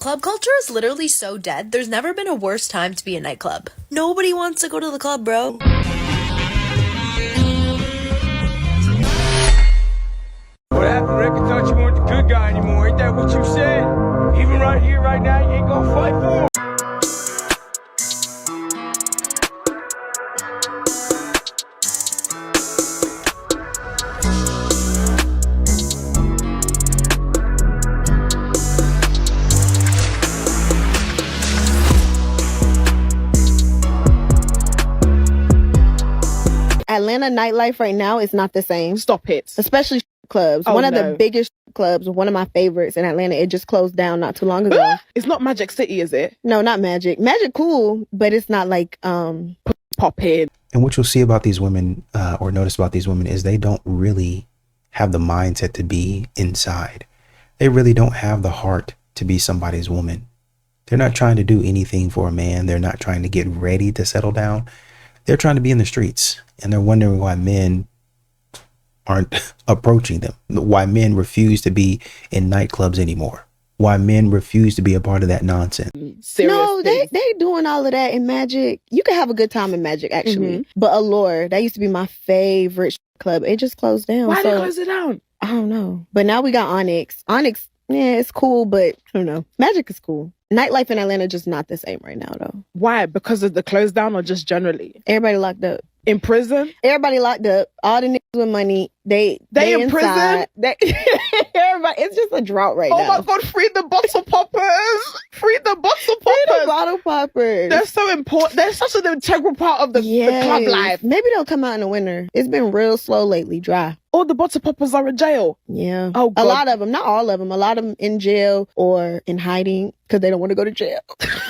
Club culture is literally so dead. There's never been a worse time to be a nightclub. Nobody wants to go to the club, bro. What happened, Rick? I thought you weren't the good guy anymore. Ain't that what you said? Even right here, right now, you ain't gonna fight for him. Atlanta nightlife right now is not the same. Stop it. Especially clubs. Oh, one of no. the biggest clubs, one of my favorites in Atlanta. It just closed down not too long ago. It's not Magic City, is it? No, not Magic. Magic cool, but it's not like Pop in. And what you'll see about these women or notice about these women is they don't really have the mindset to be inside. They really don't have the heart to be somebody's woman. They're not trying to do anything for a man. They're not trying to get ready to settle down. They're trying to be in the streets, and they're wondering why men aren't approaching them, why men refuse to be in nightclubs anymore, why men refuse to be a part of that nonsense. No, they doing all of that in Magic. You can have a good time in Magic, actually. But Allure, that used to be my favorite club. It just closed down. Why did they close it down? I don't know. But now we got Onyx. Onyx, yeah, it's cool, but I don't know. Magic is cool. Nightlife in Atlanta just not the same right now, though. Why? Because of the close down or just generally? Everybody locked up. In prison? Everybody locked up. All the niggas with money, they in inside. prison? Everybody, it's just a drought right now. Oh my God, free the bottle poppers! Free the bottle poppers! Free the bottle poppers. They're so important. They're such an integral part of the club life. Maybe they'll come out in the winter. It's been real slow lately, dry. All the bottle poppers are in jail. Yeah. Oh, God. A lot of them, not all of them. A lot of them in jail or in hiding because they don't want to go to jail.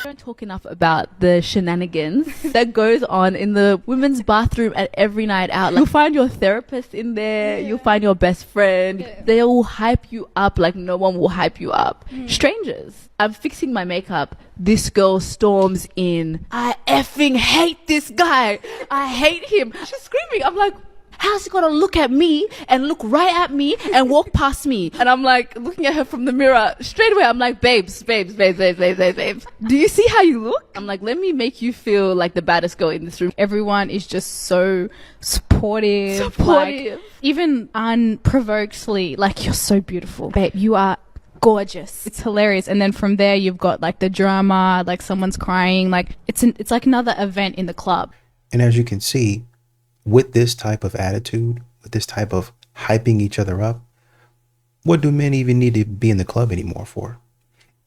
Don't talk enough about the shenanigans that goes on in the women's bathroom at every night out. Like, you'll find your therapist in there. You'll find your best friend. They will hype you up like no one will hype you up. Strangers. I'm fixing my makeup. This girl storms in. I effing hate this guy. I hate him. She's screaming. I'm like, how's he gonna look at me and look right at me and walk past me? And I'm like looking at her from the mirror straight away. I'm like, babes. Do you see how you look? I'm like, let me make you feel like the baddest girl in this room. Everyone is just so supportive. Like, even unprovokedly, like, you're so beautiful, babe. You are gorgeous. It's hilarious. And then from there, you've got like the drama, like someone's crying. Like it's like another event in the club. And as you can see, with this type of attitude, with this type of hyping each other up, what do men even need to be in the club anymore for?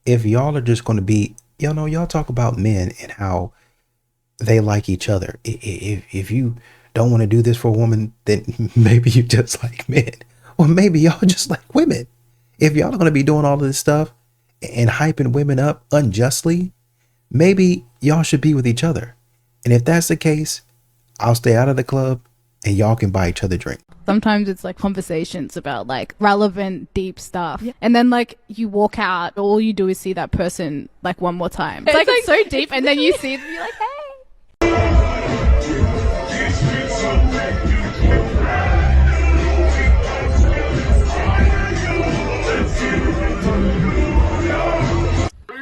If y'all are just going to be, y'all talk about men and how they like each other. If you don't want to do this for a woman, then maybe you just like men. Or maybe y'all just like women. If y'all are going to be doing all of this stuff and hyping women up unjustly, maybe y'all should be with each other. And if that's the case, I'll stay out of the club and y'all can buy each other drinks. Sometimes it's like conversations about like relevant, deep stuff. Yeah. And then like you walk out, all you do is see that person like one more time. It's like it's so deep, and then you see them, you're like, hey.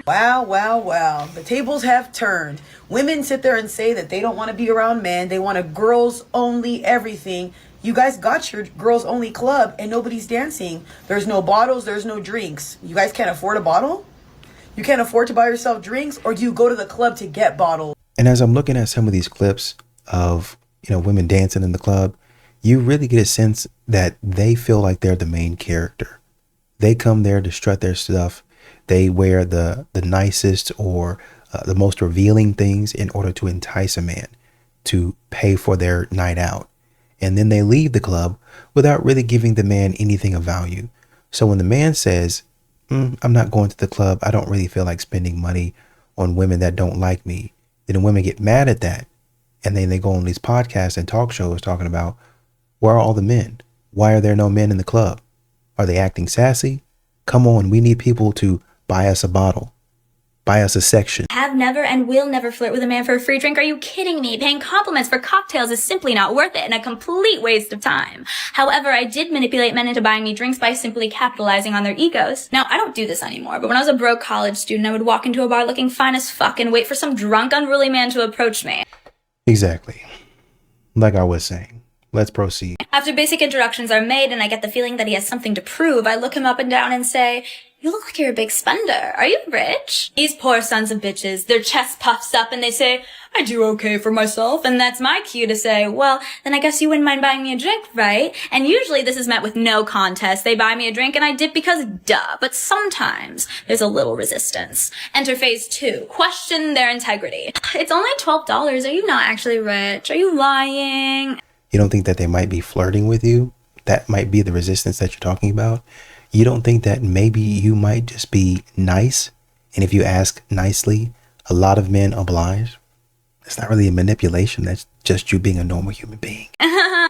Wow. The tables have turned. Women sit there and say that they don't want to be around men. They want a girls only everything. You guys got your girls only club and nobody's dancing. There's no bottles, there's no drinks. You guys can't afford a bottle? You can't afford to buy yourself drinks, or do you go to the club to get bottles? And as I'm looking at some of these clips of, women dancing in the club, you really get a sense that they feel like they're the main character. They come there to strut their stuff. They wear the nicest or the most revealing things in order to entice a man to pay for their night out. And then they leave the club without really giving the man anything of value. So when the man says, I'm not going to the club, I don't really feel like spending money on women that don't like me, then the women get mad at that. And then they go on these podcasts and talk shows talking about, where are all the men? Why are there no men in the club? Are they acting sassy? Come on, we need people to buy us a bottle. buy us a section. Have never and will never flirt with a man for a free drink. Are you kidding me? Paying compliments for cocktails is simply not worth it and a complete waste of time. However, I did manipulate men into buying me drinks by simply capitalizing on their egos. Now, I don't do this anymore, but when I was a broke college student, I would walk into a bar looking fine as fuck and wait for some drunk, unruly man to approach me. Exactly. Like I was saying. Let's proceed. After basic introductions are made and I get the feeling that he has something to prove, I look him up and down and say, "You look like you're a big spender. Are you rich?" These poor sons of bitches, their chest puffs up and they say, "I do okay for myself." And that's my cue to say, "Well, then I guess you wouldn't mind buying me a drink, right?" And usually this is met with no contest. They buy me a drink and I dip because duh. But sometimes there's a little resistance. Enter phase 2. Question their integrity. "It's only $12. Are you not actually rich? Are you lying?" You don't think that they might be flirting with you? That might be the resistance that you're talking about. You don't think that maybe you might just be nice? And if you ask nicely, a lot of men oblige? It's not really a manipulation. That's just you being a normal human being.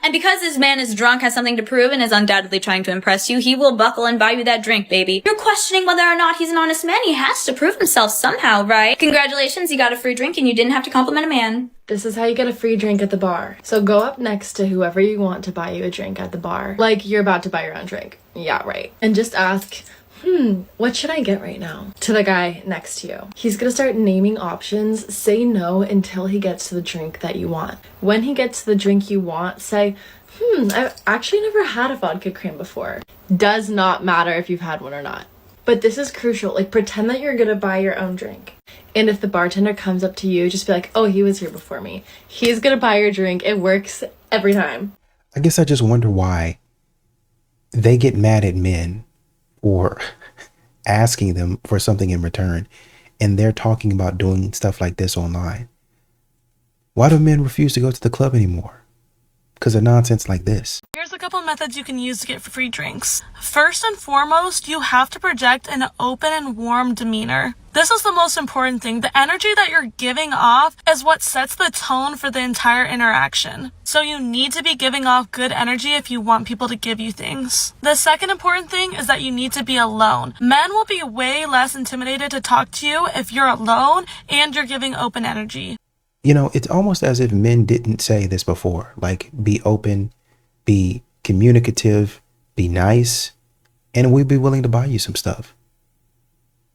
And because this man is drunk, has something to prove, and is undoubtedly trying to impress you, he will buckle and buy you that drink, baby. You're questioning whether or not he's an honest man. He has to prove himself somehow, right? Congratulations, you got a free drink and you didn't have to compliment a man. This is how you get a free drink at the bar. So go up next to whoever you want to buy you a drink at the bar. Like you're about to buy your own drink. Yeah, right. And just ask, what should I get right now? To the guy next to you. He's gonna start naming options. Say no until he gets to the drink that you want. When he gets to the drink you want, say, I've actually never had a vodka cream before. Does not matter if you've had one or not. But this is crucial. Like, pretend that you're gonna buy your own drink. And if the bartender comes up to you, just be like, "Oh, he was here before me. He's gonna buy your drink." It works every time. I guess I just wonder why they get mad at men for asking them for something in return, and they're talking about doing stuff like this online. Why do men refuse to go to the club anymore? Because of nonsense like this. Here's a couple methods you can use to get free drinks. First and foremost, you have to project an open and warm demeanor. This is the most important thing. The energy that you're giving off is what sets the tone for the entire interaction. So you need to be giving off good energy if you want people to give you things. The second important thing is that you need to be alone. Men will be way less intimidated to talk to you if you're alone and you're giving open energy. You know, it's almost as if men didn't say this before. Like, be open, be communicative, be nice, and we'd be willing to buy you some stuff.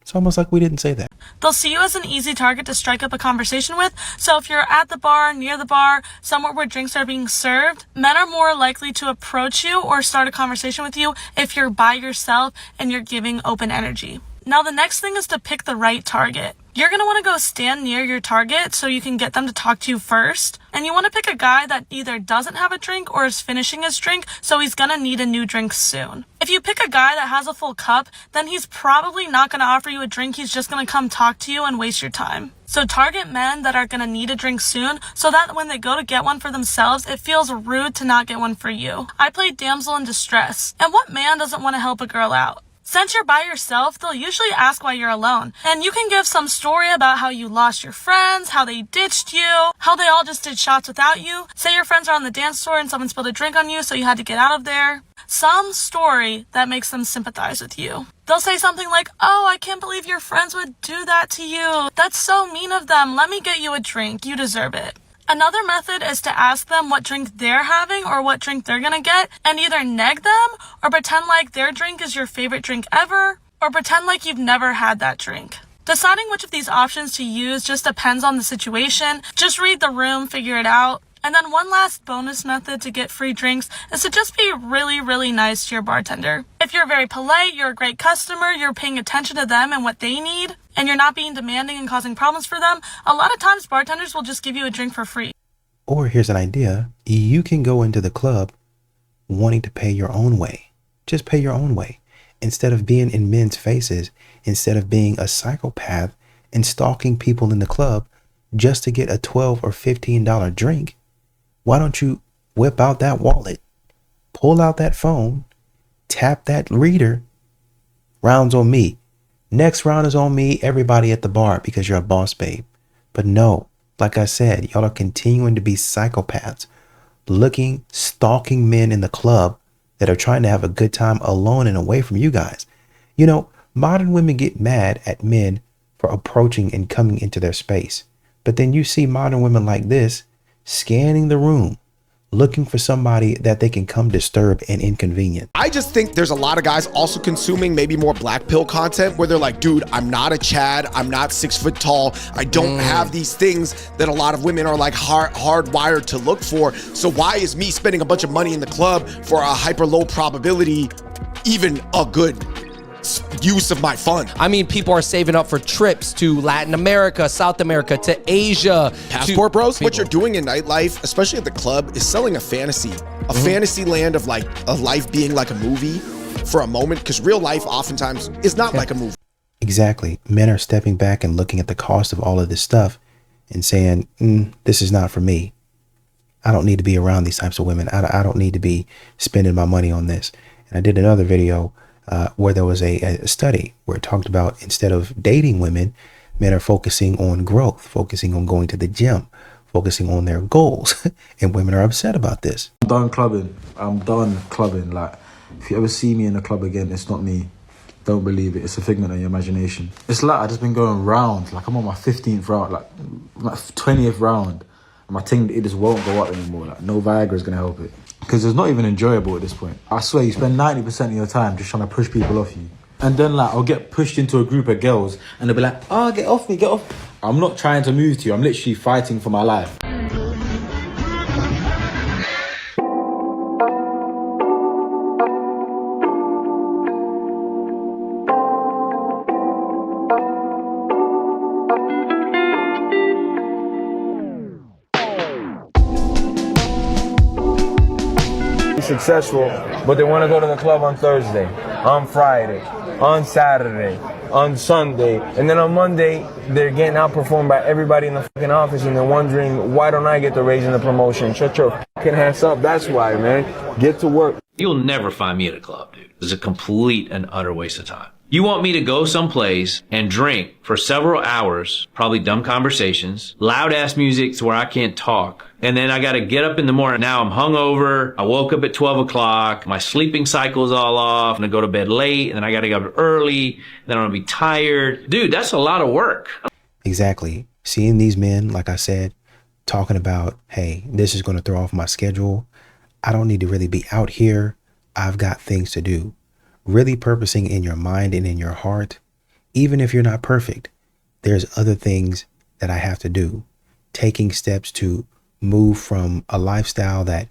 It's almost like we didn't say that. They'll see you as an easy target to strike up a conversation with. So if you're at the bar, near the bar, somewhere where drinks are being served, men are more likely to approach you or start a conversation with you if you're by yourself and you're giving open energy. Now, the next thing is to pick the right target. You're going to want to go stand near your target so you can get them to talk to you first. And you want to pick a guy that either doesn't have a drink or is finishing his drink, so he's going to need a new drink soon. If you pick a guy that has a full cup, then he's probably not going to offer you a drink. He's just going to come talk to you and waste your time. So target men that are going to need a drink soon so that when they go to get one for themselves, it feels rude to not get one for you. I play damsel in distress. And what man doesn't want to help a girl out? Since you're by yourself, they'll usually ask why you're alone. And you can give some story about how you lost your friends, how they ditched you, how they all just did shots without you. Say your friends are on the dance floor and someone spilled a drink on you, so you had to get out of there. Some story that makes them sympathize with you. They'll say something like, "Oh, I can't believe your friends would do that to you. That's so mean of them. Let me get you a drink. You deserve it." Another method is to ask them what drink they're having or what drink they're gonna get and either neg them or pretend like their drink is your favorite drink ever or pretend like you've never had that drink. Deciding which of these options to use just depends on the situation. Just read the room, figure it out. And then one last bonus method to get free drinks is to just be really, really nice to your bartender. If you're very polite, you're a great customer, you're paying attention to them and what they need, and you're not being demanding and causing problems for them, a lot of times bartenders will just give you a drink for free. Or here's an idea. You can go into the club wanting to pay your own way. Just pay your own way. Instead of being in men's faces, instead of being a psychopath and stalking people in the club just to get a $12 or $15 drink, why don't you whip out that wallet, pull out that phone, tap that reader, rounds on me. Next round is on me, everybody at the bar, because you're a boss babe. But no, like I said, y'all are continuing to be psychopaths, stalking men in the club that are trying to have a good time alone and away from you guys. You know, modern women get mad at men for approaching and coming into their space. But then you see modern women like this scanning the room, looking for somebody that they can come disturb and inconvenient. I just think there's a lot of guys also consuming maybe more black pill content where they're like, dude, I'm not a Chad, I'm not 6 foot tall, I don't have these things that a lot of women are like hardwired to look for. So why is me spending a bunch of money in the club for a hyper low probability even a good use of my fund? I mean, people are saving up for trips to Latin America, South America, to Asia. Passport bros, what you're doing in nightlife, especially at the club, is selling a fantasy. A fantasy land of like a life being like a movie for a moment, because real life oftentimes is not like a movie. Exactly. Men are stepping back and looking at the cost of all of this stuff and saying, this is not for me. I don't need to be around these types of women. I don't need to be spending my money on this. And I did another video where there was a study where it talked about, instead of dating women, men are focusing on growth, focusing on going to the gym, focusing on their goals. And women are upset about this. I'm done clubbing. I'm done clubbing. Like, if you ever see me in a club again, it's not me. Don't believe it. It's a figment of your imagination. It's like I've just been going round. Like, I'm on my 15th round, like 20th round. And my thing, it just won't go up anymore. Like, no Viagra is going to help it. Because it's not even enjoyable at this point. I swear, you spend 90% of your time just trying to push people off you. And then, like, I'll get pushed into a group of girls and they'll be like, oh, get off me, get off. I'm not trying to move to you. I'm literally fighting for my life. Successful, but they want to go to the club on Thursday, on Friday, on Saturday, on Sunday, and then on Monday they're getting outperformed by everybody in the fucking office, and they're wondering, why don't I get the raise and the promotion? Shut your fucking ass up. That's why, man. Get to work. You'll never find me at a club, dude. It's a complete and utter waste of time. You want me to go someplace and drink for several hours, probably dumb conversations, loud ass music to where I can't talk. And then I got to get up in the morning. Now I'm hungover. I woke up at 12 o'clock. My sleeping cycle's all off. And I go to bed late. And then I got to get up early. Then I'm going to be tired. Dude, that's a lot of work. Exactly. Seeing these men, like I said, talking about, hey, this is going to throw off my schedule. I don't need to really be out here. I've got things to do. Really purposing in your mind and in your heart, even if you're not perfect, there's other things that I have to do. Taking steps to move from a lifestyle that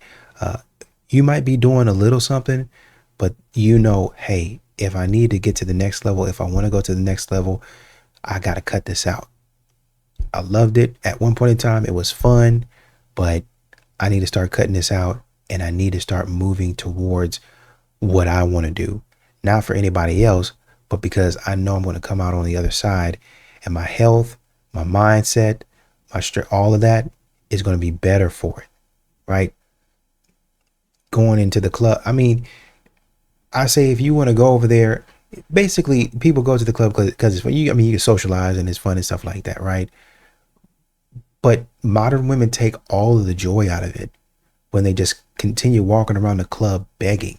you might be doing a little something, but you know, hey, if I need to get to the next level, if I want to go to the next level, I got to cut this out. I loved it at one point in time. It was fun, but I need to start cutting this out, and I need to start moving towards what I want to do. Not for anybody else, but because I know I'm going to come out on the other side, and my health, my mindset, my strength, all of that is going to be better for it, right? Going into the club. I mean, I say if you want to go over there, basically people go to the club because it's fun. I mean, you can socialize and it's fun and stuff like that, right? But modern women take all of the joy out of it when they just continue walking around the club begging,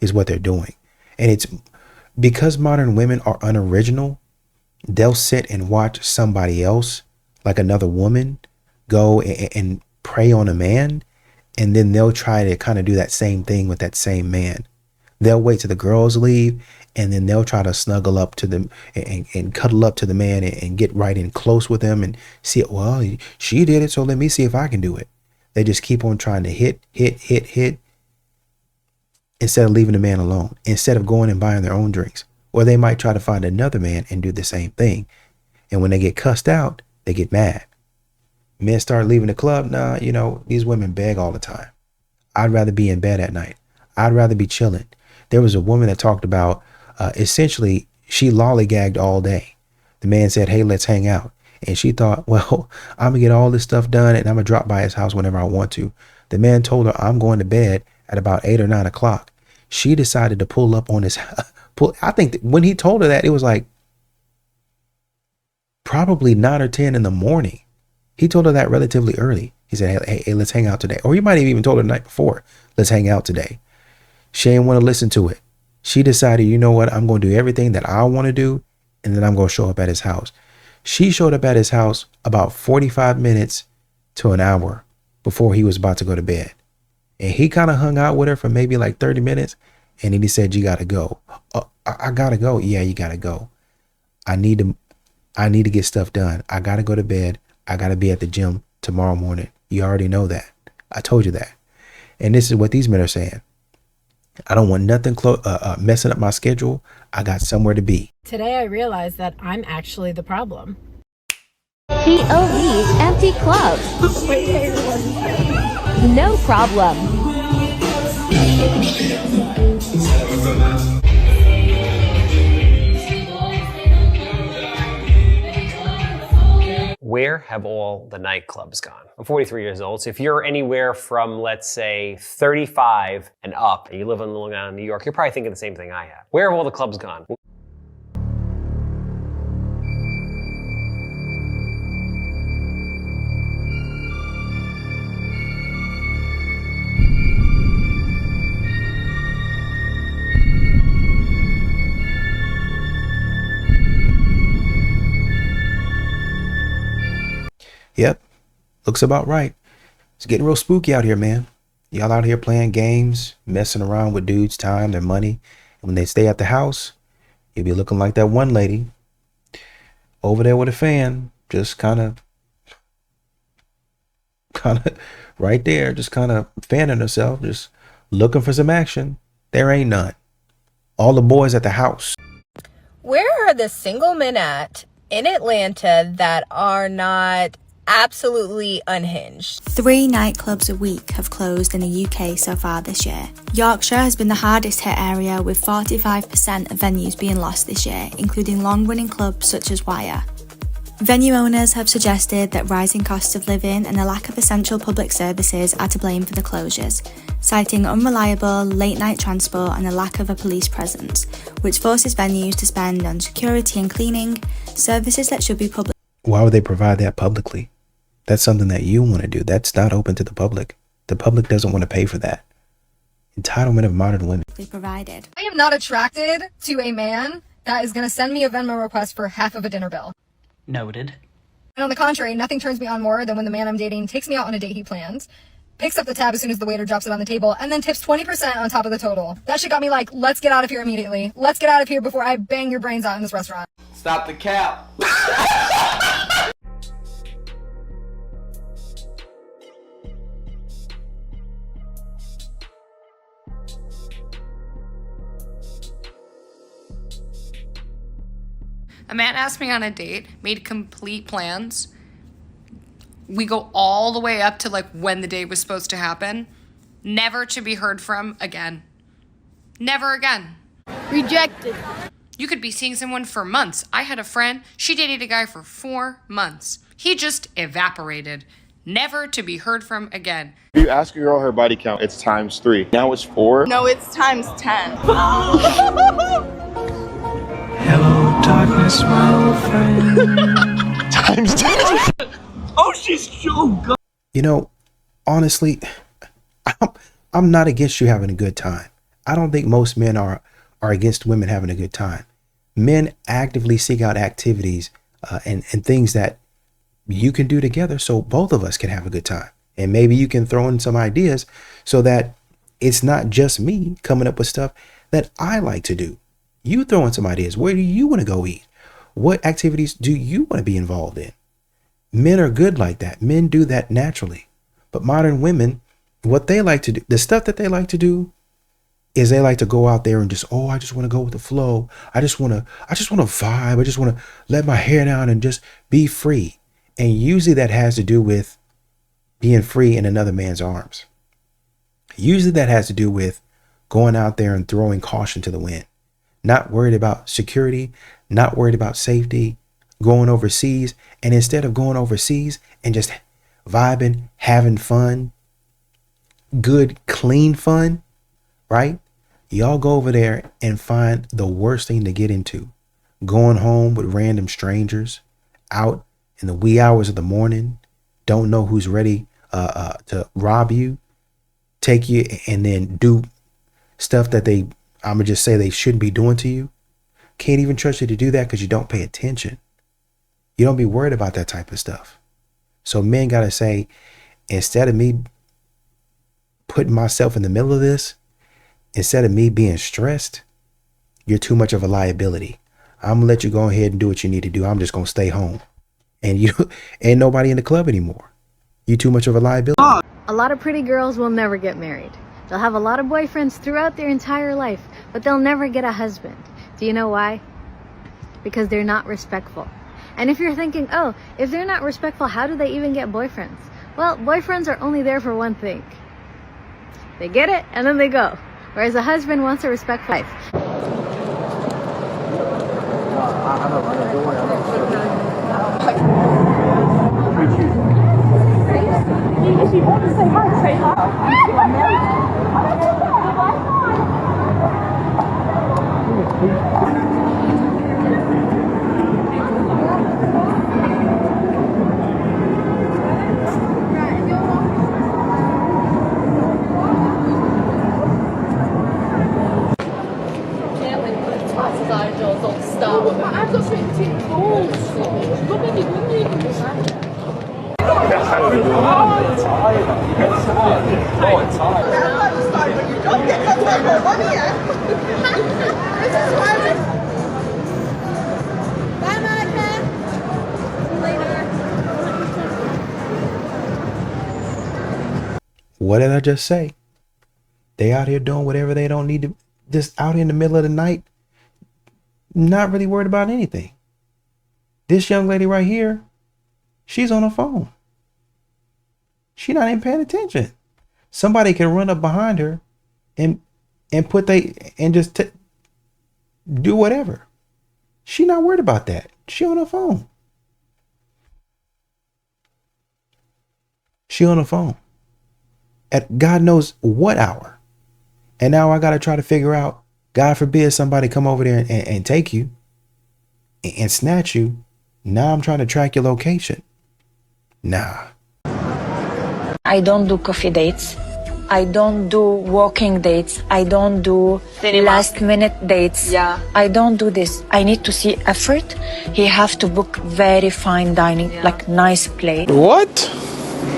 is what they're doing. And it's because modern women are unoriginal. They'll sit and watch somebody else, like another woman, go and prey on a man. And then they'll try to kind of do that same thing with that same man. They'll wait till the girls leave, and then they'll try to snuggle up to them and cuddle up to the man and get right in close with him and see it. Well, she did it, so let me see if I can do it. They just keep on trying to hit instead of leaving the man alone, instead of going and buying their own drinks. Or they might try to find another man and do the same thing. And when they get cussed out, they get mad. Men start leaving the club. Nah, you know, these women beg all the time. I'd rather be in bed at night. I'd rather be chilling. There was a woman that talked about, essentially, she lollygagged all day. The man said, hey, let's hang out. And she thought, well, I'm going to get all this stuff done and I'm going to drop by his house whenever I want to. The man told her, I'm going to bed at about 8 or 9 o'clock. She decided to pull up on his, I think when he told her that, it was like probably 9 or 10 in the morning. He told her that relatively early. He said, hey, let's hang out today. Or he might have even told her the night before, let's hang out today. She didn't want to listen to it. She decided, you know what, I'm going to do everything that I want to do, and then I'm going to show up at his house. She showed up at his house about 45 minutes to an hour before he was about to go to bed. And he kind of hung out with her for maybe like 30 minutes. And then he said, you got to go. I got to go. Yeah, you got to go. I need to get stuff done. I got to go to bed. I got to be at the gym tomorrow morning. You already know that. I told you that. And this is what these men are saying. I don't want nothing messing up my schedule. I got somewhere to be. Today I realized that I'm actually the problem. POV's empty club. No problem. Where have all the nightclubs gone? I'm 43 years old, so if you're anywhere from, let's say, 35 and up, and you live in Long Island, New York, you're probably thinking the same thing I have. Where have all the clubs gone? Yep, looks about right. It's getting real spooky out here, man. Y'all out here playing games, messing around with dudes' time, their money. And when they stay at the house, you'll be looking like that one lady over there with a fan, just kind of right there, just kind of fanning herself, just looking for some action. There ain't none. All the boys at the house. Where are the single men at in Atlanta that are not absolutely unhinged? 3 nightclubs a week have closed in the UK so far this year. Yorkshire has been the hardest hit area, with 45% of venues being lost this year, including long-running clubs such as Wire. Venue owners have suggested that rising costs of living and a lack of essential public services are to blame for the closures, citing unreliable late-night transport and a lack of a police presence, which forces venues to spend on security and cleaning, services that should be public. Why would they provide that publicly? That's something that you want to do. That's not open to the public. The public doesn't want to pay for that. Entitlement of modern women. Provided. I am not attracted to a man that is going to send me a Venmo request for half of a dinner bill. Noted. And on the contrary, nothing turns me on more than when the man I'm dating takes me out on a date he planned, picks up the tab as soon as the waiter drops it on the table, and then tips 20% on top of the total. That shit got me like, let's get out of here immediately. Let's get out of here before I bang your brains out in this restaurant. Stop the cap. A man asked me on a date, made complete plans. We go all the way up to like when the date was supposed to happen. Never to be heard from again. Never again. Rejected. You could be seeing someone for months. I had a friend, she dated a guy for 4 months. He just evaporated. Never to be heard from again. If you ask a girl her body count, it's ×3. Now it's 4. No, it's ×10. Hello, darkness, my old friend. ×10. Oh, she's so good. You know, honestly, I'm not against you having a good time. I don't think most men are against women having a good time. Men actively seek out activities and things that you can do together so both of us can have a good time. And maybe you can throw in some ideas so that it's not just me coming up with stuff that I like to do. You throw in some ideas. Where do you want to go eat? What activities do you want to be involved in? Men are good like that. Men do that naturally. But modern women, what they like to do, the stuff that they like to do is they like to go out there and just, I just want to go with the flow. I just want to vibe. I just want to let my hair down and just be free. And usually that has to do with being free in another man's arms. Usually that has to do with going out there and throwing caution to the wind. Not worried about security, not worried about safety, going overseas. And instead of going overseas and just vibing, having fun, good, clean fun, right? Y'all go over there and find the worst thing to get into. Going home with random strangers, out in the wee hours of the morning, don't know who's ready to rob you, take you, and then do stuff that I'm gonna just say they shouldn't be doing to you. Can't even trust you to do that because you don't pay attention. You don't be worried about that type of stuff. So men got to say, instead of me putting myself in the middle of this, instead of me being stressed, you're too much of a liability. I'm gonna let you go ahead and do what you need to do. I'm just gonna stay home. And you ain't nobody in the club anymore. You too much of a liability. A lot of pretty girls will never get married. They'll have a lot of boyfriends throughout their entire life, but they'll never get a husband. Do you know why? Because they're not respectful. And if you're thinking, oh, if they're not respectful, how do they even get boyfriends? Well, boyfriends are only there for one thing. They get it and then they go. Whereas a husband wants a respectful wife. If you want to say hi, say hi. I've got 17 balls. What did I just say? They out here doing whatever they don't need to, just out here in the middle of the night, not really worried about anything. This young lady right here, she's on her phone. She not even paying attention. Somebody can run up behind her and just do whatever. She not worried about that. She on her phone. She on her phone at God knows what hour. And now I got to try to figure out, God forbid somebody come over there and take you and snatch you. Now I'm trying to track your location. Nah. I don't do coffee dates. I don't do walking dates. I don't do last minute dates. Yeah. I don't do this. I need to see effort. He have to book very fine dining, like nice plate. What?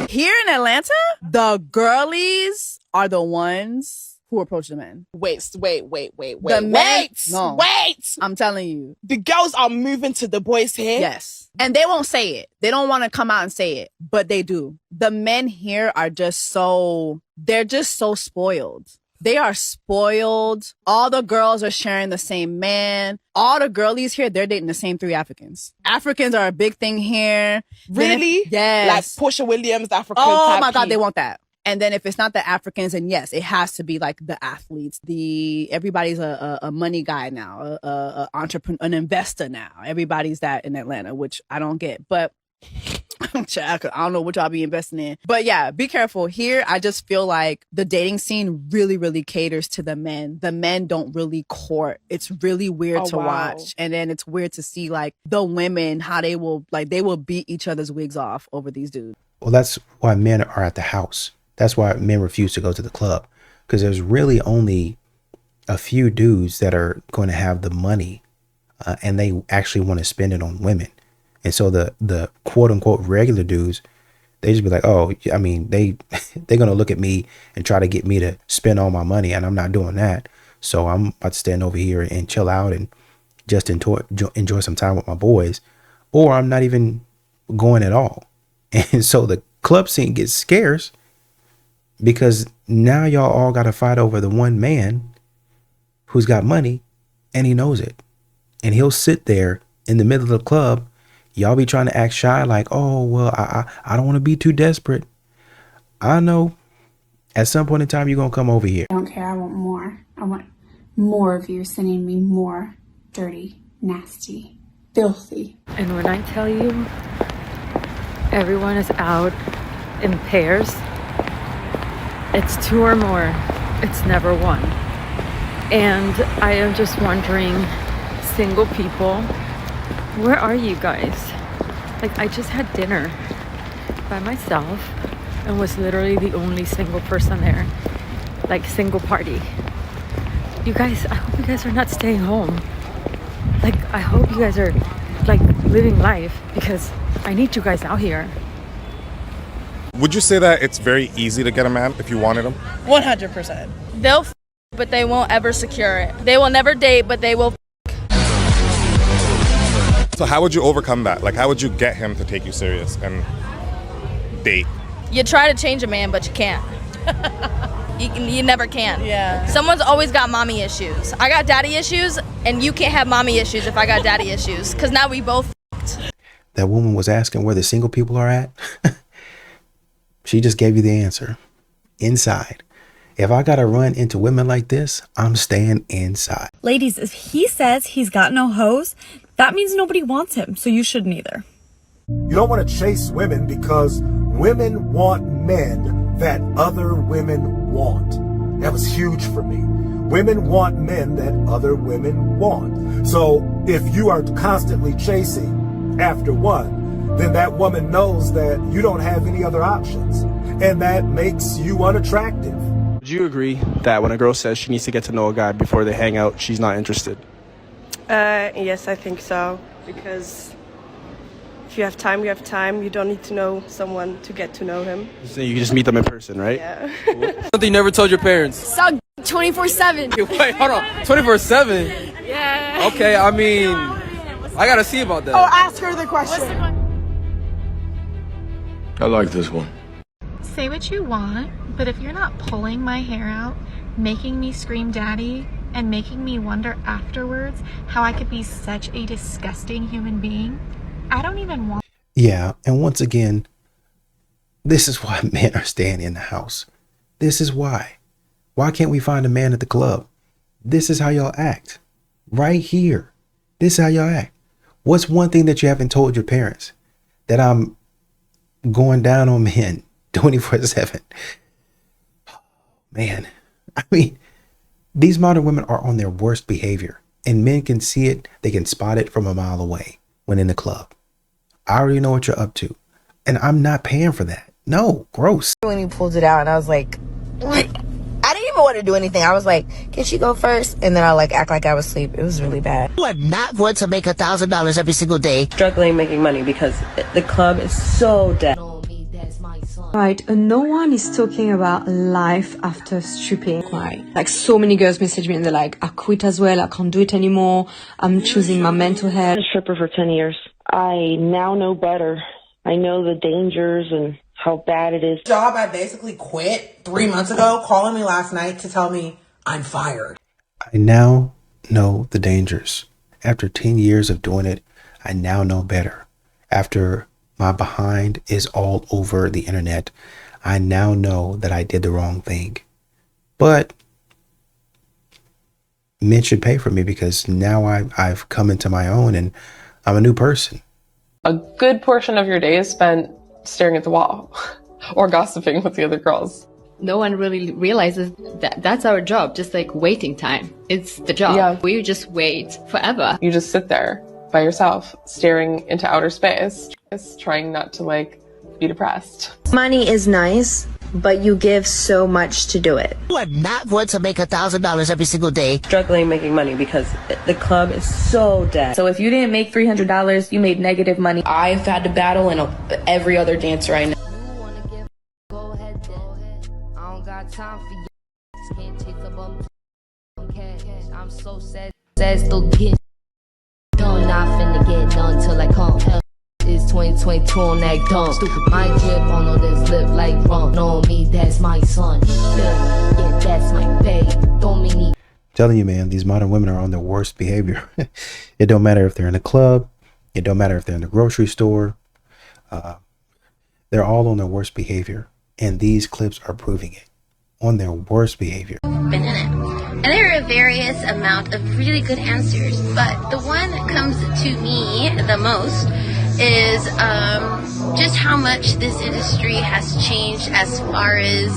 Here in Atlanta, the girlies are the ones who approach the men. Wait. The men, No. wait! I'm telling you. The girls are moving to the boys here. Yes. And they won't say it. They don't want to come out and say it, but they do. The men here are they're just so spoiled. They are spoiled. All the girls are sharing the same man. All the girlies here, they're dating the same 3 Africans. Africans are a big thing here. Really? Yes. Like Portia Williams, the African Oh type my God, people. they want that. And then if it's not the Africans, then yes, it has to be like the athletes. Everybody's a money guy now, a entrepreneur, an investor now. Everybody's that in Atlanta, which I don't get. But I don't know what y'all be investing in. But yeah, be careful. Here, I just feel like the dating scene really, really caters to the men. The men don't really court. It's really weird to watch. And then it's weird to see like the women, how they will beat each other's wigs off over these dudes. Well, that's why men are at the house. That's why men refuse to go to the club, because there's really only a few dudes that are going to have the money and they actually want to spend it on women. And so the quote unquote regular dudes, they just be like, oh, I mean, they're going to look at me and try to get me to spend all my money, and I'm not doing that. So I'm about to stand over here and chill out and just enjoy some time with my boys, or I'm not even going at all. And so the club scene gets scarce, because now y'all all got to fight over the one man who's got money, and he knows it. And he'll sit there in the middle of the club. Y'all be trying to act shy like, oh, well, I don't want to be too desperate. I know at some point in time, you're going to come over here. I don't care. I want more. I want more of you sending me more dirty, nasty, filthy. And when I tell you everyone is out in pairs, it's 2 or more. It's never 1. And I am just wondering, single people, where are you guys? Like, I just had dinner by myself and was literally the only single person there. Like, single party. You guys, I hope you guys are not staying home. Like, I hope you guys are, like, living life because I need you guys out here. Would you say that it's very easy to get a man if you wanted him? 100%. They'll but they won't ever secure it. They will never date, but they will. So how would you overcome that? Like, how would you get him to take you serious and date? You try to change a man, but you can't. You never can. Yeah. Someone's always got mommy issues. I got daddy issues, and you can't have mommy issues if I got daddy issues, because now we both That woman was asking where the single people are at. She just gave you the answer. Inside. If I gotta run into women like this, I'm staying inside. Ladies, if he says he's got no hoes, that means nobody wants him, so you shouldn't either. You don't want to chase women because women want men that other women want. That was huge for me. Women want men that other women want. So if you are constantly chasing after one, then that woman knows that you don't have any other options, and that makes you unattractive. Would you agree that when a girl says she needs to get to know a guy before they hang out, she's not interested? Yes, I think so. Because if you have time, you have time. You don't need to know someone to get to know him. So you can just meet them in person, right? Yeah. Something you never told your parents. Suck 24/7. Wait, hold on. 24/7? Yeah. Okay, I mean, I gotta see about that. Oh, ask her the question. I like this one. Say what you want, but if you're not pulling my hair out, making me scream daddy, and making me wonder afterwards how I could be such a disgusting human being, I don't even want. Yeah, and once again, this is why men are staying in the house. This is why. Why can't we find a man at the club? This is how y'all act. Right here. This is how y'all act. What's one thing that you haven't told your parents? That I'm going down on men 24/7. Man, I mean, these modern women are on their worst behavior, and men can see it. They can spot it from a mile away when in the club. I already know what you're up to, and I'm not paying for that. No, gross. When he pulled it out, and I was like, what? I didn't even want to do anything. I was like, can she go first? And then I act like I was asleep. It was really bad. You are not going to make $1,000 every single day. Struggling making money because the club is so dead. Right, no one is talking about life after stripping. Like so many girls message me and they're like, I quit as well, I can't do it anymore, I'm choosing my mental health. I've been a stripper for 10 years. I now know better. I know the dangers and how bad it is. Job I basically quit 3 months ago, calling me last night to tell me I'm fired. I now know the dangers. After 10 years of doing it, I now know better. After my behind is all over the internet, I now know that I did the wrong thing. But men should pay for me because now I've come into my own and I'm a new person. A good portion of your day is spent staring at the wall or gossiping with the other girls. No one really realizes that that's our job, just like waiting time. It's the job. Yeah. We just wait forever. You just sit there by yourself, staring into outer space, just trying not to be depressed. Money is nice, but you give so much to do it. You are not going to make $1,000 every single day. Struggling making money because the club is so dead. So if you didn't make $300, you made negative money. I've had to battle in every other dancer I know. I'm so sad. Still getting done. Not finna get done till I come. It's 2022 on that dumb. My drip on all this lip like rum. Know me, that's my son. Yeah, that's my babe. Don't mean he. Telling you, man, these modern women are on their worst behavior. It don't matter if they're in a club. It don't matter if they're in the grocery store. They're all on their worst behavior. And these clips are proving it. On their worst behavior. Been in it. And there are various amount of really good answers, but the one that comes to me the most is just how much this industry has changed as far as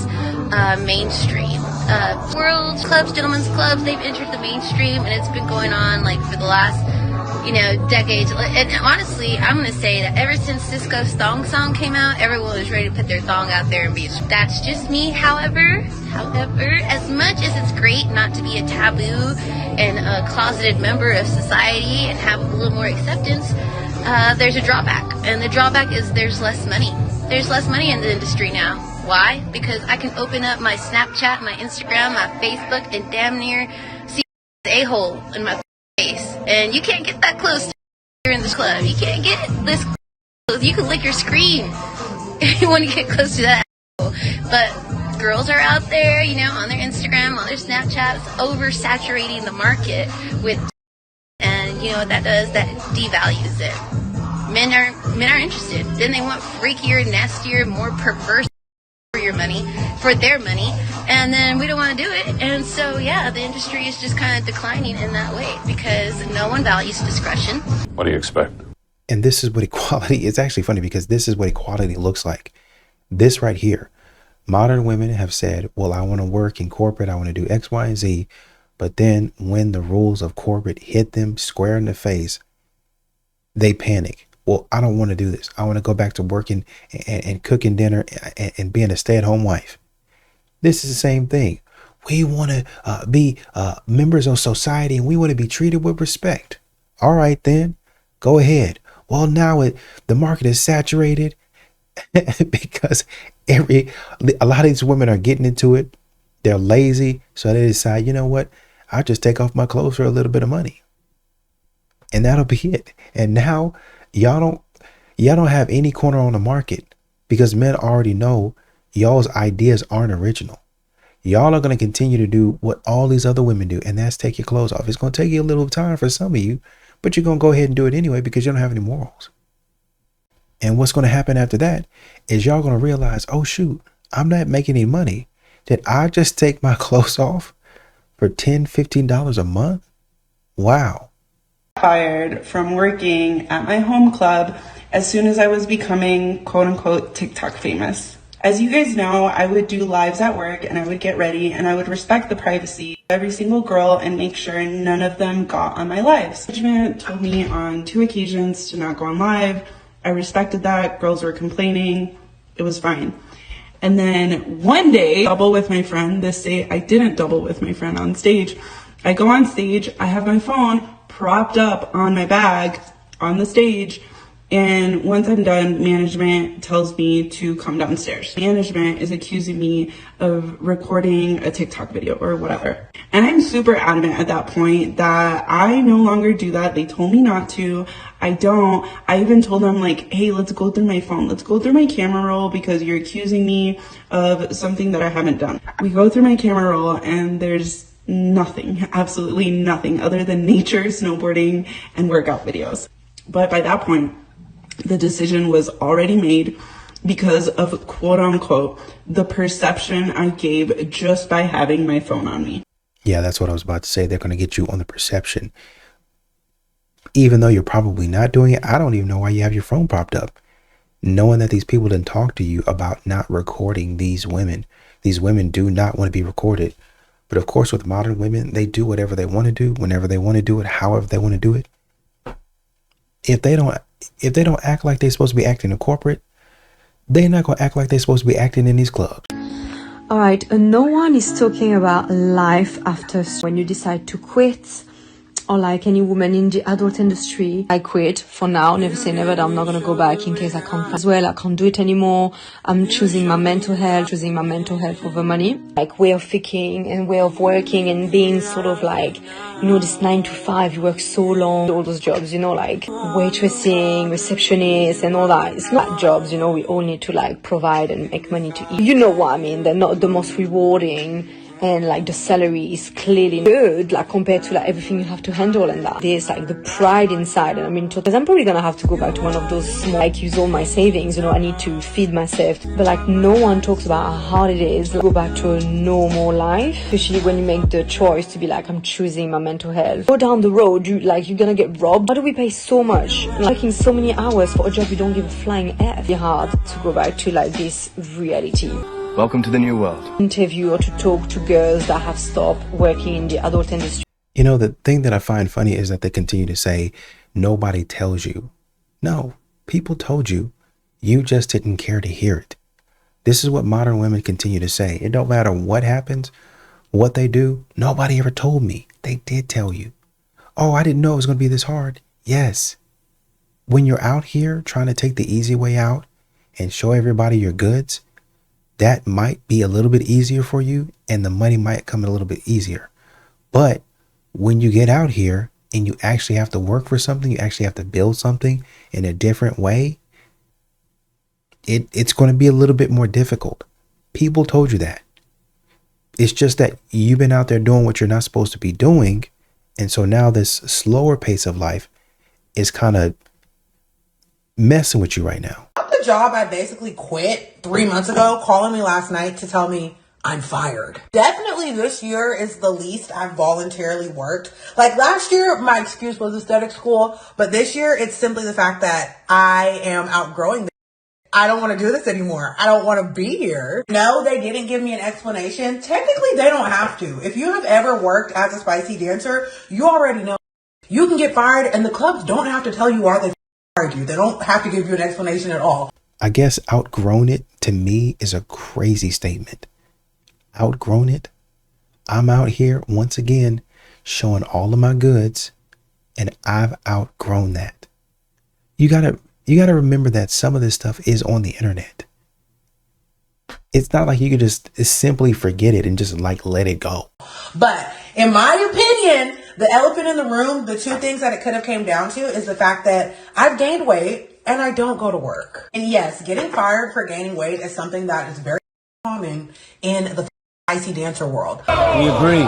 mainstream. World clubs, gentlemen's clubs, they've entered the mainstream, and it's been going on for the last decades. And honestly, I'm gonna say that ever since Cisco's thong song came out, everyone was ready to put their thong out there and be. That's just me. However, as much as it's great not to be a taboo and a closeted member of society and have a little more acceptance, there's a drawback. And the drawback is there's less money. There's less money in the industry now. Why? Because I can open up my Snapchat, my Instagram, my Facebook, and damn near see a-hole in my face. And you can't get that close to you're in this club. You can't get this close. You can lick your screen if you want to get close to that asshole. But girls are out there, you know, on their Instagram, on their Snapchats, oversaturating the market with, and you know what that does? That devalues it. Men are interested. Then they want freakier, nastier, more perverse for your money, for their money, and then we don't want to do it. And so, yeah, the industry is just kind of declining in that way because no one values discretion. What do you expect? And this is what equality, it's actually funny because this is what equality looks like. This right here. Modern women have said, well, I want to work in corporate. I want to do X, Y, and Z. But then when the rules of corporate hit them square in the face, they panic. Well, I don't want to do this. I want to go back to working and cooking dinner and being a stay-at-home wife. This is the same thing. We want to be members of society and we want to be treated with respect. All right, then go ahead. Well, now the market is saturated because a lot of these women are getting into it. They're lazy. So they decide, you know what? I'll just take off my clothes for a little bit of money. And that'll be it. And now y'all don't have any corner on the market because men already know y'all's ideas aren't original. Y'all are going to continue to do what all these other women do, and that's take your clothes off. It's going to take you a little time for some of you, but you're going to go ahead and do it anyway because you don't have any morals. And what's going to happen after that is y'all going to realize, oh shoot, I'm not making any money. Did I just take my clothes off for $10, $15 a month? Wow. Fired from working at my home club as soon as I was becoming quote unquote TikTok famous. As you guys know, I would do lives at work and I would get ready and I would respect the privacy of every single girl and make sure none of them got on my lives. Management told me on 2 occasions to not go on live. I respected that. Girls were complaining. It was fine. And then one day, double with my friend. This day I didn't double with my friend on stage. I go on stage. I have my phone propped up on my bag on the stage. And once I'm done, management tells me to come downstairs. Management is accusing me of recording a TikTok video or whatever. And I'm super adamant at that point that I no longer do that. They told me not to. I don't. I even told them like, hey, let's go through my phone. Let's go through my camera roll because you're accusing me of something that I haven't done. We go through my camera roll and there's nothing, absolutely nothing other than nature, snowboarding, and workout videos. But by that point, the decision was already made because of quote unquote the perception I gave just by having my phone on me. Yeah, that's what I was about to say. They're going to get you on the perception. Even though you're probably not doing it, I don't even know why you have your phone propped up. Knowing that these people didn't talk to you about not recording these women. These women do not want to be recorded. But of course, with modern women, they do whatever they want to do, whenever they want to do it, however they want to do it. If they don't act like they're supposed to be acting in corporate, they're not going to act like they're supposed to be acting in these clubs. All right, no one is talking about life after when you decide to quit, or like any woman in the adult industry. I quit for now, never say never that I'm not going to go back in case I can't find as well. I can't do it anymore. I'm choosing my mental health over money. Like way of thinking and way of working and being sort of like, you know, this 9 to 5, you work so long, all those jobs, you know, like waitressing, receptionist and all that. It's not jobs, you know, we all need to like provide and make money to eat. You know what I mean? They're not the most rewarding. And like the salary is clearly good, like compared to like everything you have to handle and that. There's like the pride inside, and I mean, because I'm probably gonna have to go back to one of those small, like use all my savings, you know, I need to feed myself. But like no one talks about how hard it is to go back to a normal life, especially when you make the choice to be like, I'm choosing my mental health. Go down the road, you're gonna get robbed. Why do we pay so much? Like, working so many hours for a job you don't give a flying F. It's hard to go back to like this reality. Welcome to the new world. Interview or to talk to girls that have stopped working in the adult industry. You know, the thing that I find funny is that they continue to say, nobody tells you. No, people told you. You just didn't care to hear it. This is what modern women continue to say. It don't matter what happens, what they do. Nobody ever told me. They did tell you. Oh, I didn't know it was going to be this hard. Yes. when you're out here trying to take the easy way out and show everybody your goods, that might be a little bit easier for you and the money might come a little bit easier. But when you get out here and you actually have to work for something, you actually have to build something in a different way, it's going to be a little bit more difficult. People told you that. It's just that you've been out there doing what you're not supposed to be doing. And so now this slower pace of life is kind of messing with you right now. The job I basically quit 3 months ago, calling me last night to tell me I'm fired. Definitely this year is the least I've voluntarily worked. Like last year, my excuse was aesthetic school, but this year it's simply the fact that I am outgrowing this. I don't want to do this anymore. I don't want to be here. No, they didn't give me an explanation. Technically, they don't have to. If you have ever worked as a spicy dancer, you already know you can get fired and the clubs don't have to tell you why they fired you. They don't have to give you an explanation at all. I guess outgrown it to me is a crazy statement. Outgrown it. I'm out here once again showing all of my goods and I've outgrown that. You gotta remember that some of this stuff is on the internet. It's not like you could just simply forget it and just like let it go. But in my opinion, the elephant in the room, the two things that it could have came down to is the fact that I've gained weight and I don't go to work. And yes, getting fired for gaining weight is something that is very common in the icy dancer world. We agree.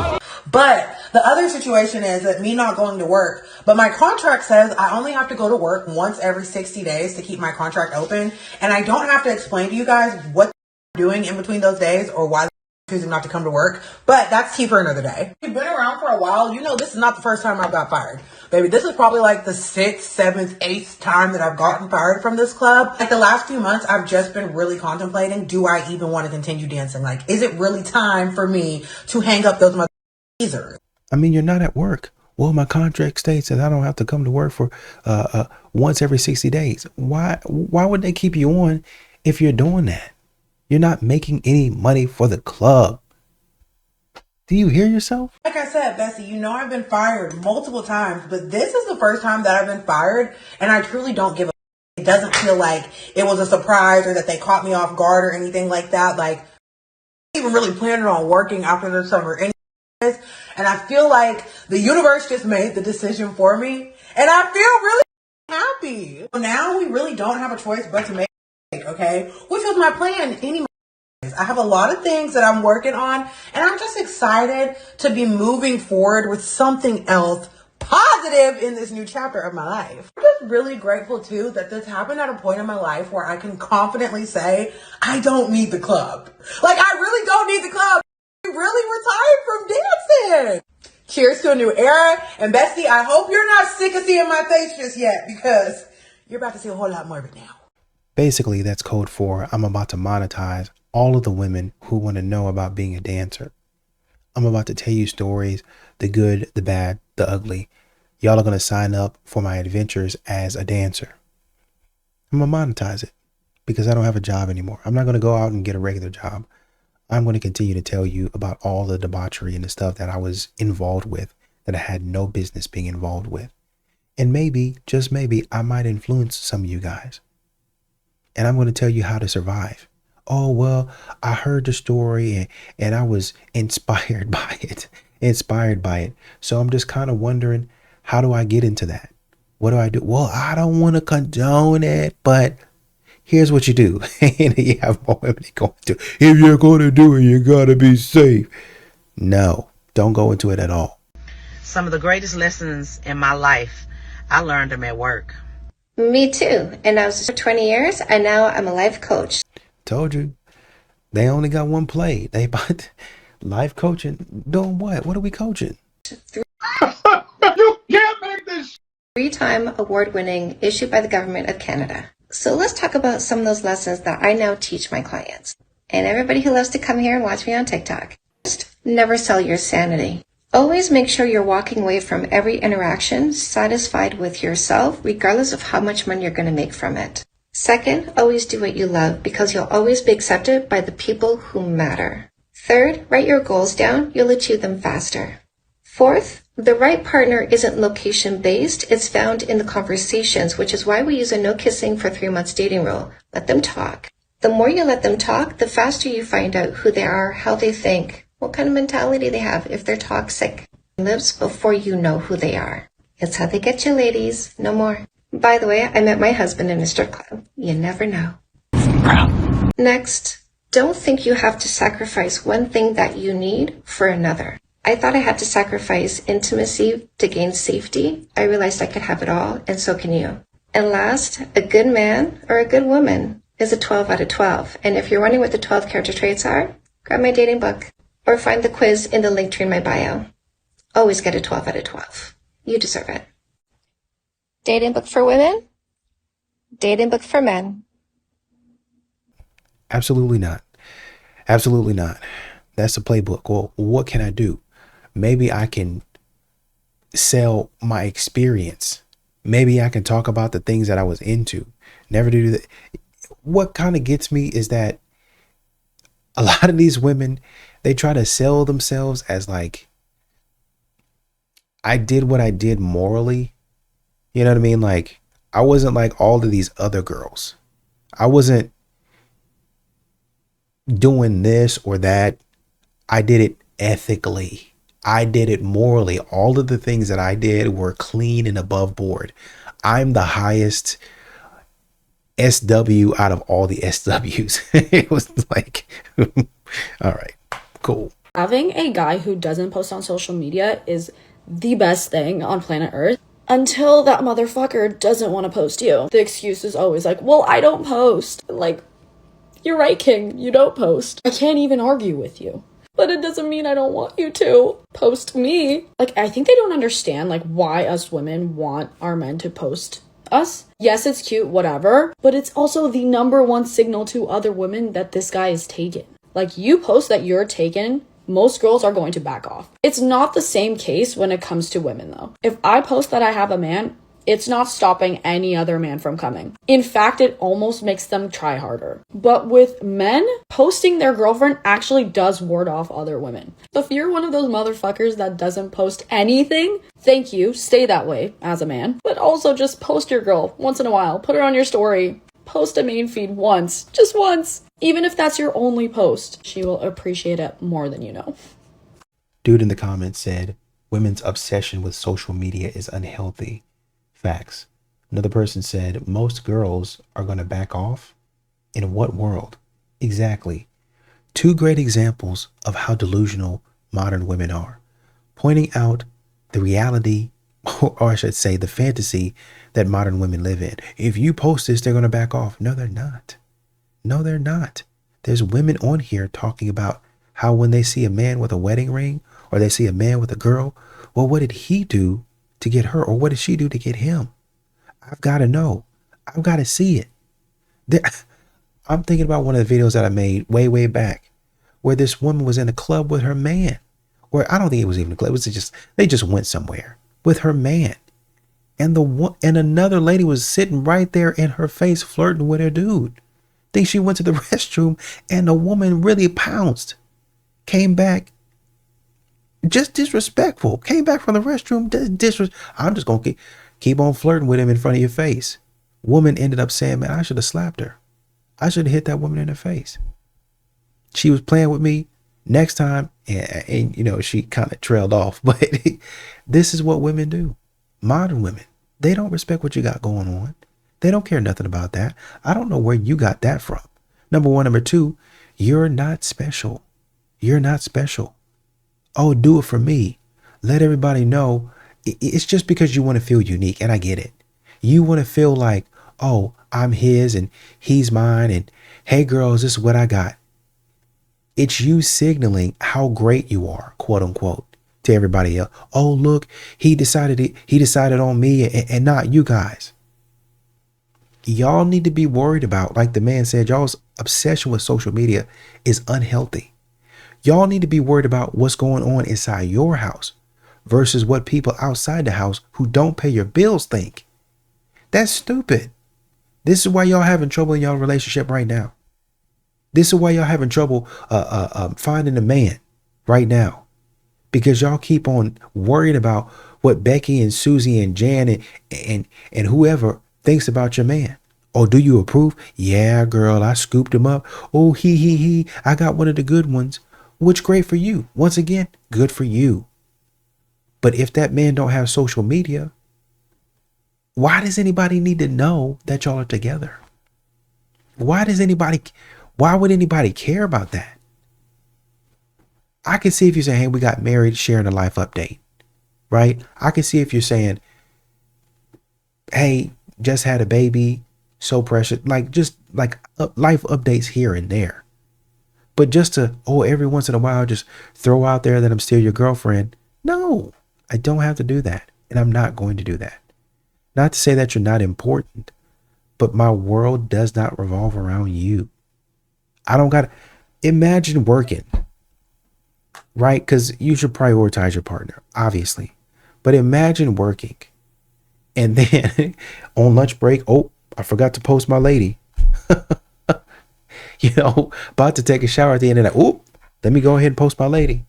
But the other situation is that me not going to work, but my contract says I only have to go to work once every 60 days to keep my contract open. And I don't have to explain to you guys what I'm doing in between those days or why I'm choosing not to come to work. But that's tea for another day. You've been around for a while. You know, this is not the first time I got fired. Baby, this is probably like the 6th, 7th, 8th time that I've gotten fired from this club. Like the last few months, I've just been really contemplating, do I even want to continue dancing? Like, is it really time for me to hang up those teasers? I mean, you're not at work. Well, my contract states that I don't have to come to work for once every 60 days. Why would they keep you on if you're doing that? You're not making any money for the club. Do you hear yourself? Like I said, Bessie, you know I've been fired multiple times, but this is the first time that I've been fired, and I truly don't give a. It doesn't feel like it was a surprise or that they caught me off guard or anything like that. Like, I wasn't even really planning on working after the summer anyways, and I feel like the universe just made the decision for me, and I feel really happy. Now we really don't have a choice but to make it, okay? Which was my plan anyway. I have a lot of things that I'm working on, and I'm just excited to be moving forward with something else positive in this new chapter of my life. I'm just really grateful too that this happened at a point in my life where I can confidently say, I don't need the club. Like, I really don't need the club. I really retired from dancing. Cheers to a new era. And Bestie, I hope you're not sick of seeing my face just yet, because you're about to see a whole lot more of it now. Basically, that's code for I'm about to monetize all of the women who want to know about being a dancer. I'm about to tell you stories, the good, the bad, the ugly. Y'all are going to sign up for my adventures as a dancer. I'm going to monetize it because I don't have a job anymore. I'm not going to go out and get a regular job. I'm going to continue to tell you about all the debauchery and the stuff that I was involved with that I had no business being involved with. And maybe, just maybe, I might influence some of you guys. And I'm going to tell you how to survive. Oh, well, I heard the story and I was inspired by it. So I'm just kind of wondering, how do I get into that? What do I do? Well, I don't want to condone it, but here's what you do. And you have more women going to. If you're going to do it, you got to be safe. No, don't go into it at all. Some of the greatest lessons in my life, I learned them at work. Me too. And I was for 20 years, and now I'm a life coach. Told you. They only got one play. They bought life coaching. Doing what? What are we coaching? You can't make this. 3-time award-winning, issued by the government of Canada. So let's talk about some of those lessons that I now teach my clients. And everybody who loves to come here and watch me on TikTok. First, never sell your sanity. Always make sure you're walking away from every interaction satisfied with yourself, regardless of how much money you're going to make from it. Second, always do what you love because you'll always be accepted by the people who matter. Third, write your goals down. You'll achieve them faster. Fourth, The right partner isn't location based, it's found in the conversations, which is why we use a no kissing for 3 months dating rule. Let them talk. The more you let them talk, the faster you find out who they are, how they think, what kind of mentality they have, if they're toxic. Lives before you know who they are. It's how they get you, ladies. No more. By the way, I met my husband in a strip club. You never know. Next, don't think you have to sacrifice one thing that you need for another. I thought I had to sacrifice intimacy to gain safety. I realized I could have it all, and so can you. And last, a good man or a good woman is a 12 out of 12. And if you're wondering what the 12 character traits are, grab my dating book or find the quiz in the link tree in my bio. Always get a 12 out of 12. You deserve it. Dating book for women? Dating book for men. Absolutely not. Absolutely not. That's the playbook. Well, what can I do? Maybe I can sell my experience. Maybe I can talk about the things that I was into. Never do that. What kind of gets me is that a lot of these women, they try to sell themselves as like, I did what I did morally. You know what I mean? Like, I wasn't like all of these other girls. I wasn't doing this or that. I did it ethically. I did it morally. All of the things that I did were clean and above board. I'm the highest SW out of all the SWs. It was like, all right, cool. Having a guy who doesn't post on social media is the best thing on planet Earth until that motherfucker doesn't want to post you. The excuse is always like, well, I don't post. Like, you're right, King. You don't post. I can't even argue with you. But it doesn't mean I don't want you to post me. Like, I think they don't understand, like, why us women want our men to post us. Yes, it's cute, whatever. But it's also the number one signal to other women that this guy is taken. Like, you post that you're taken, most girls are going to back off. It's not the same case when it comes to women, though. If I post that I have a man, it's not stopping any other man from coming. In fact, it almost makes them try harder. But with men, posting their girlfriend actually does ward off other women. So if you're one of those motherfuckers that doesn't post anything, thank you, stay that way as a man. But also just post your girl once in a while. Put her on your story. Post a main feed once. Just once. Even if that's your only post, she will appreciate it more than you know. Dude in the comments said, women's obsession with social media is unhealthy. Facts. Another person said, most girls are going to back off. In what world? Exactly. Two great examples of how delusional modern women are, pointing out the reality, or I should say the fantasy that modern women live in. If you post this, they're going to back off. No, they're not. No, they're not. There's women on here talking about how when they see a man with a wedding ring or they see a man with a girl, well, what did he do to get her, or what did she do to get him? I've got to know. I've got to see it. I'm thinking about one of the videos that I made way back where this woman was in a club with her man, or I don't think it was even a club. It was just, they just went somewhere with her man. And another lady was sitting right there in her face flirting with her dude. Think she went to the restroom and the woman really pounced, came back, just disrespectful, came back from the restroom. I'm just going to keep on flirting with him in front of your face. Woman ended up saying, man, I should have slapped her. I should have hit that woman in the face. She was playing with me. Next time, and you know, she kind of trailed off. But this is what women do. Modern women, they don't respect what you got going on. They don't care nothing about that. I don't know where you got that from. Number one. Number two, you're not special. You're not special. Oh, do it for me. Let everybody know. It's just because you want to feel unique, and I get it. You want to feel like, oh, I'm his and he's mine, and hey girls, this is what I got. It's you signaling how great you are, quote unquote, to everybody else. Oh, look, he decided on me and not you guys. Y'all need to be worried about, like the man said, y'all's obsession with social media is unhealthy. Y'all need to be worried about what's going on inside your house versus what people outside the house who don't pay your bills think. That's stupid. This is why y'all having trouble in y'all relationship right now. This is why y'all having trouble finding a man right now, because y'all keep on worried about what Becky and Susie and Jan and whoever thinks about your man. Oh, do you approve? Yeah, girl, I scooped him up. Oh, he, I got one of the good ones. Which great for you. Once again, good for you. But if that man don't have social media, why does anybody need to know that y'all are together? Why would anybody care about that? I can see if you're saying, hey, we got married, sharing a life update, right? I can see if you're saying, hey, just had a baby, so precious, just life updates here and there. But just to, every once in a while, just throw out there that I'm still your girlfriend. No, I don't have to do that. And I'm not going to do that. Not to say that you're not important, but my world does not revolve around you. I don't got to imagine working, right? Because you should prioritize your partner, obviously. But imagine working and then on lunch break, I forgot to post my lady. About to take a shower at the end of that. Let me go ahead and post my lady.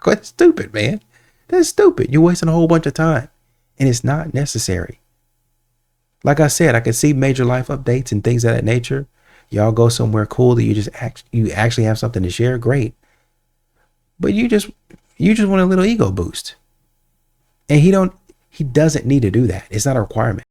That's stupid, man. That's stupid. You're wasting a whole bunch of time. And it's not necessary. Like I said, I can see major life updates and things of that nature. Y'all go somewhere cool that you actually have something to share. Great. But you just want a little ego boost. And he doesn't need to do that. It's not a requirement.